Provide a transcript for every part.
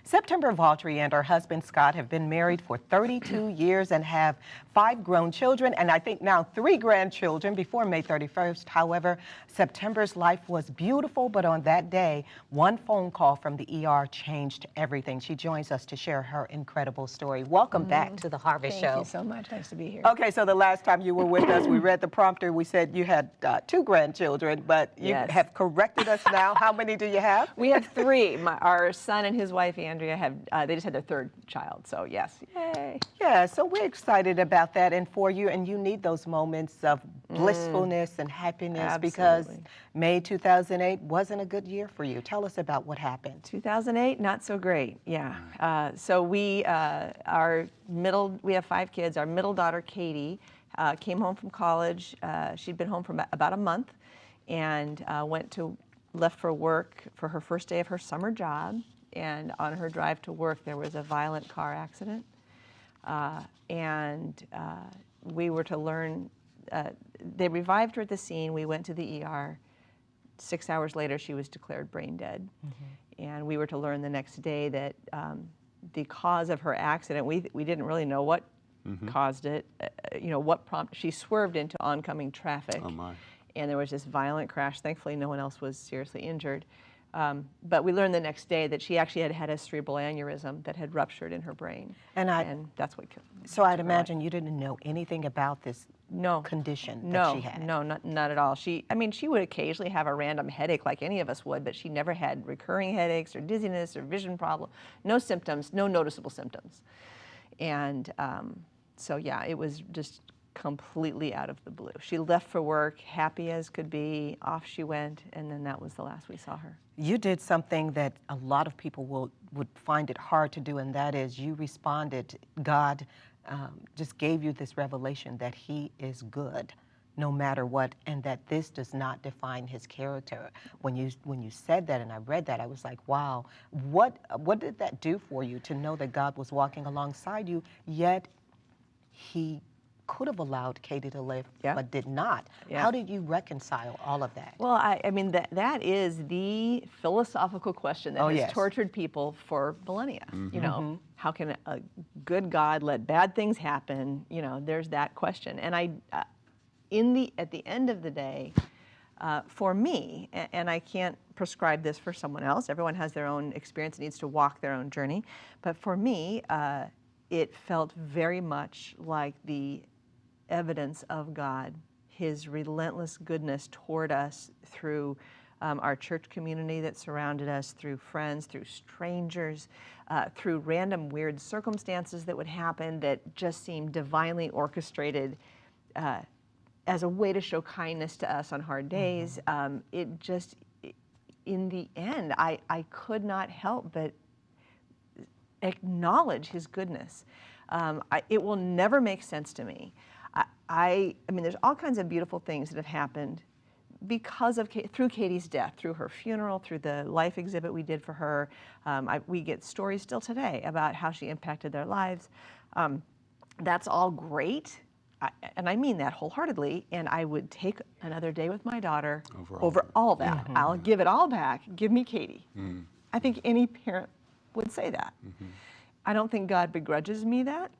September Vaudrey and her husband Scott have been married for 32 years and have 5 grown children, and I think now 3 grandchildren before May 31st. However, September's life was beautiful, but on that day, one phone call from the ER changed everything. She joins us to share her incredible story. Welcome back to the Harvest Show. Thank you so much. Nice to be here. Okay, so the last time you were with us, we read the prompter. We said you had 2 grandchildren, but you have corrected us now. How many do you have? We have 3. Our son and his wife, Andrea, have they just had their 3rd child, so yes. Yay. Yeah, so we're excited about that and for you, and you need those moments of blissfulness and happiness because May 2008 wasn't a good year for you. Tell us about what happened. 2008, not so great, yeah. So we have 5 kids. Our middle daughter, Katie, came home from college. She'd been home for about a month and left for work for her first day of her summer job. And on her drive to work, there was a violent car accident. We were to learn, they revived her at the scene. We went to the ER. 6 hours later, she was declared brain dead. And we were to learn the next day that the cause of her accident, we didn't really know what caused it, she swerved into oncoming traffic. Oh my. And there was this violent crash. Thankfully, no one else was seriously injured. But we learned the next day that she actually had a cerebral aneurysm that had ruptured in her brain. And that's what killed her. So I'd imagine you didn't know anything about this condition that she had. No, not at all. She would occasionally have a random headache like any of us would, but she never had recurring headaches or dizziness or vision problem. No symptoms, no noticeable symptoms. And so yeah, it was just completely out of the blue. She left for work, happy as could be, off she went, and then that was the last we saw her. You did something that a lot of people would find it hard to do, and that is you responded. God just gave you this revelation that He is good no matter what, and that this does not define His character. When you said that and I read that, I was like, wow, what did that do for you to know that God was walking alongside you, yet He could have allowed Katie to live, but did not. How did you reconcile all of that? Well, I mean, that is the philosophical question that has tortured people for millennia. You know, how can a good God let bad things happen? You know, there's that question. And at the end of the day, for me, and I can't prescribe this for someone else, everyone has their own experience, needs to walk their own journey, but for me, it felt very much like the evidence of God, His relentless goodness toward us through our church community that surrounded us, through friends, through strangers, through random weird circumstances that would happen that just seemed divinely orchestrated as a way to show kindness to us on hard days. In the end, I could not help but acknowledge His goodness. It will never make sense to me. I mean, there's all kinds of beautiful things that have happened through Katie's death, through her funeral, through the life exhibit we did for her. We get stories still today about how she impacted their lives. That's all great, and I mean that wholeheartedly, and I would take another day with my daughter over all that. I'll give it all back. Give me Katie. I think any parent would say that. I don't think God begrudges me that.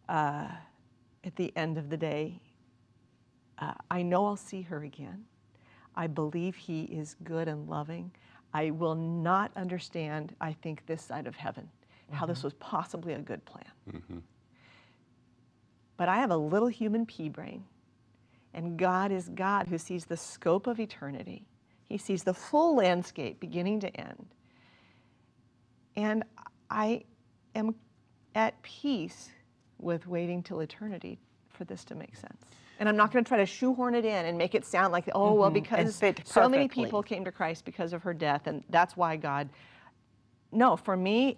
At the end of the day, I know I'll see her again. I believe He is good and loving. I will not understand, I think, this side of heaven, how this was possibly a good plan. But I have a little human pea brain, and God is God who sees the scope of eternity. He sees the full landscape beginning to end. And I am at peace with waiting till eternity for this to make sense. And I'm not going to try to shoehorn it in and make it sound like, oh, well, because so many people came to Christ because of her death, and that's why God... No, for me,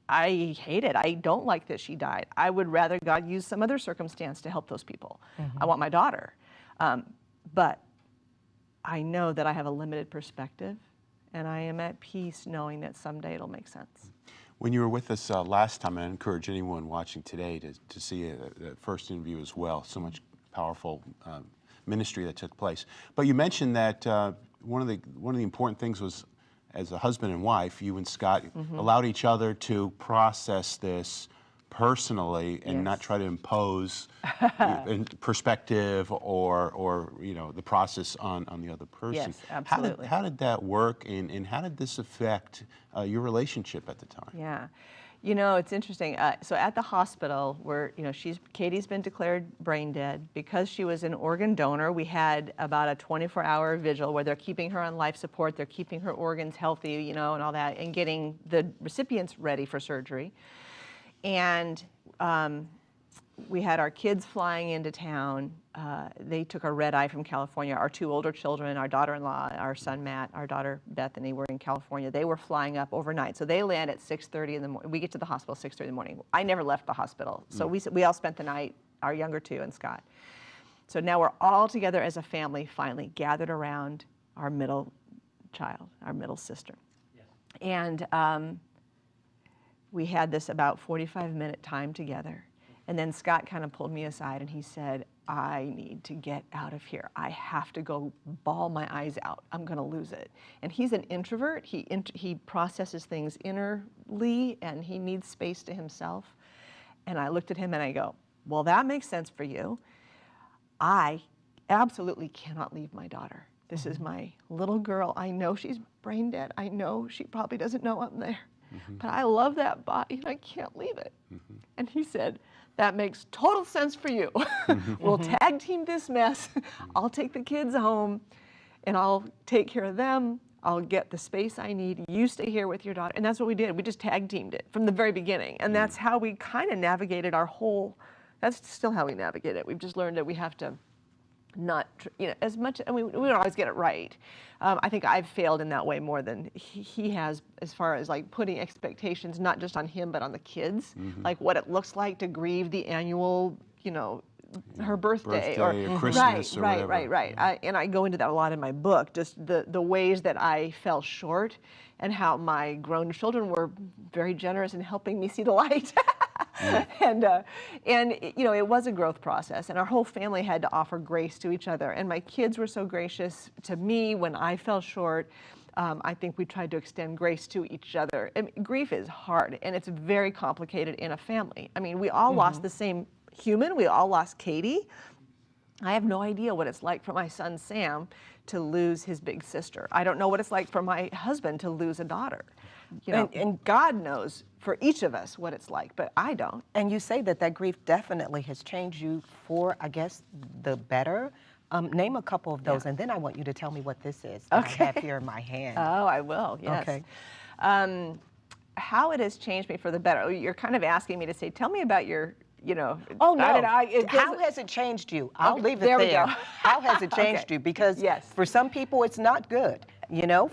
I hate it. I don't like that she died. I would rather God use some other circumstance to help those people. I want my daughter. But I know that I have a limited perspective, and I am at peace knowing that someday it'll make sense. When you were with us last time, and I encourage anyone watching today to see the first interview as well. So much powerful ministry that took place. But you mentioned that one of the important things was as a husband and wife, you and Scott, allowed each other to process this personally and not try to impose perspective or the process on the other person. Yes, absolutely. How did that work, and how did this affect your relationship at the time? Yeah. You know, it's interesting. So at the hospital, where Katie's been declared brain dead because she was an organ donor. We had about a 24-hour vigil where they're keeping her on life support, they're keeping her organs healthy, and all that, and getting the recipients ready for surgery. And we had our kids flying into town. They took a red eye from California. Our two older children, our daughter-in-law, our son Matt, our daughter Bethany, were in California. They were flying up overnight. So they land at 6:30 in the morning. We get to the hospital 6:30 in the morning. I never left the hospital. So we all spent the night, our younger two and Scott. So now we're all together as a family, finally gathered around our middle child, our middle sister. Yes. And we had this about 45-minute time together. And then Scott kind of pulled me aside and he said, I need to get out of here. I have to go bawl my eyes out. I'm going to lose it. And he's an introvert. He processes things innerly and he needs space to himself. And I looked at him and I go, well, that makes sense for you. I absolutely cannot leave my daughter. This is my little girl. I know she's brain dead. I know she probably doesn't know I'm there. But I love that body and I can't leave it. And he said, that makes total sense for you. We'll tag team this mess. I'll take the kids home and I'll take care of them. I'll get the space I need. You stay here with your daughter. And that's what we did. We just tag teamed it from the very beginning. And that's how we kind of navigated that's still how we navigate it. We've just learned that we have to not, as much, and we don't always get it right. I think I've failed in that way more than he has, as far as like putting expectations, not just on him, but on the kids, like what it looks like to grieve the annual, her birthday or Christmas right, or right. And I go into that a lot in my book, just the ways that I fell short and how my grown children were very generous in helping me see the light. And it was a growth process, and our whole family had to offer grace to each other. And my kids were so gracious to me when I fell short. I think we tried to extend grace to each other. And grief is hard, and it's very complicated in a family. I mean, we all lost the same human. We all lost Katie. I have no idea what it's like for my son Sam to lose his big sister. I don't know what it's like for my husband to lose a daughter. And God knows for each of us what it's like, but I don't. And you say that grief definitely has changed you for, I guess, the better. Name a couple of those, and then I want you to tell me what this is that I have here in my hand. Oh, I will, yes. Okay. How it has changed me for the better. You're kind of asking me to say, tell me about your, Oh, no. How has it changed you? I'll leave it there. We go. How has it changed you? Because for some people, it's not good.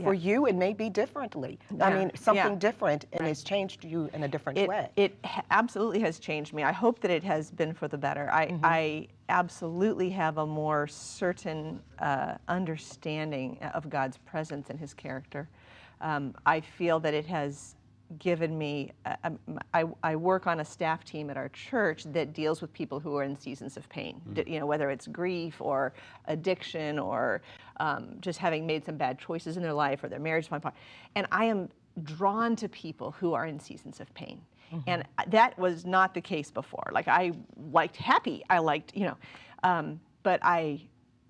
For you, it may be differently. I mean, something different, and it's changed you in a different way. It absolutely has changed me. I hope that it has been for the better. I absolutely have a more certain understanding of God's presence and His character. I feel that it has given me, I work on a staff team at our church that deals with people who are in seasons of pain, whether it's grief or addiction or just having made some bad choices in their life or their marriage falling apart. And I am drawn to people who are in seasons of pain. And that was not the case before. Like I liked happy, but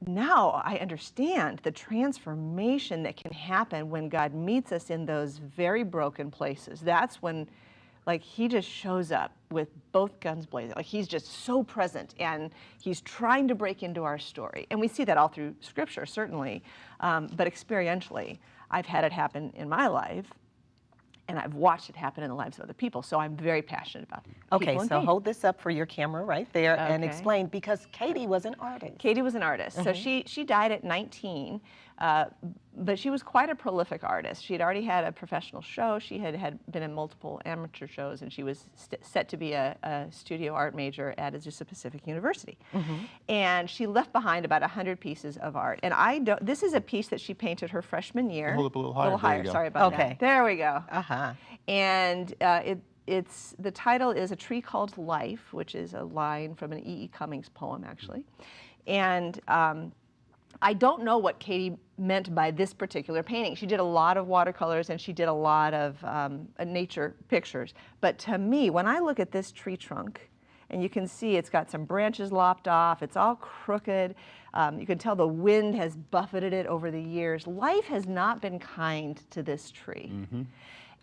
now I understand the transformation that can happen when God meets us in those very broken places. That's when, He just shows up with both guns blazing. He's just so present, and He's trying to break into our story. And we see that all through Scripture, certainly, but experientially, I've had it happen in my life, and I've watched it happen in the lives of other people. So I'm very passionate about it. Okay, so hold this up for your camera right there and explain, because Katie was an artist. Katie was an artist. So she died at 19, but she was quite a prolific artist. She had already had a professional show. She had been in multiple amateur shows, and she was set to be a studio art major at Azusa Pacific University. And she left behind about 100 pieces of art. And this is a piece that she painted her freshman year. Hold up a little higher. There you go. Sorry about that. There we go. And the title is A Tree Called Life, which is a line from an E.E. Cummings poem, actually. And I don't know what Katie meant by this particular painting. She did a lot of watercolors and she did a lot of nature pictures. But to me, when I look at this tree trunk, and you can see it's got some branches lopped off, it's all crooked, you can tell the wind has buffeted it over the years. Life has not been kind to this tree. Mm-hmm.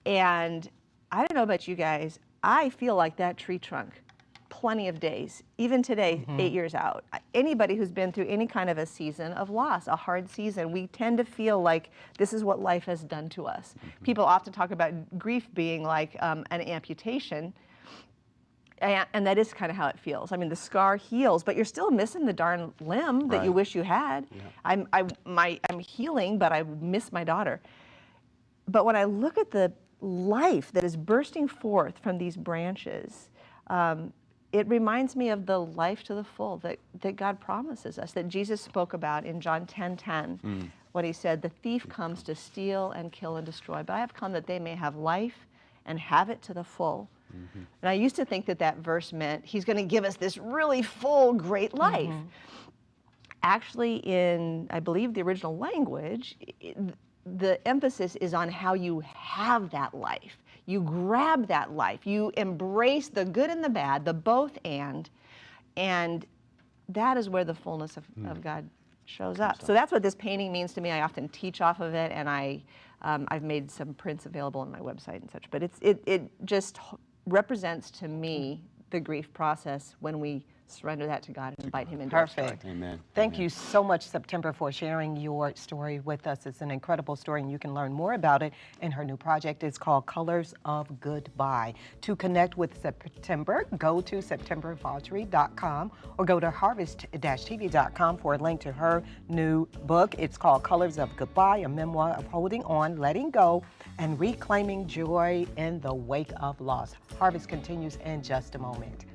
And I don't know about you guys, I feel like that tree trunk plenty of days, even today, 8 years out. Anybody who's been through any kind of a season of loss, a hard season, we tend to feel like this is what life has done to us. People often talk about grief being like an amputation, and that is kind of how it feels. I mean, the scar heals, but you're still missing the darn limb that you wish you had. Yeah. I'm healing, but I miss my daughter. But when I look at the life that is bursting forth from these branches, it reminds me of the life to the full that God promises us, that Jesus spoke about in John 10:10, when he said, the thief comes to steal and kill and destroy, but I have come that they may have life and have it to the full. And I used to think that that verse meant he's going to give us this really full, great life. Actually, in, I believe, the original language, the emphasis is on how you have that life. You grab that life. You embrace the good and the bad, the both and that is where the fullness of God shows up. So that's what this painting means to me. I often teach off of it, and I've made some prints available on my website and such. But it just represents to me the grief process when we surrender that to God and invite him into our story. Perfect. Amen. Thank you so much, September, for sharing your story with us. It's an incredible story, and you can learn more about it in her new project. It's called Colors of Goodbye. To connect with September, go to septembervaudrey.com or go to harvest-tv.com for a link to her new book. It's called Colors of Goodbye, a memoir of holding on, letting go, and reclaiming joy in the wake of loss. Harvest continues in just a moment.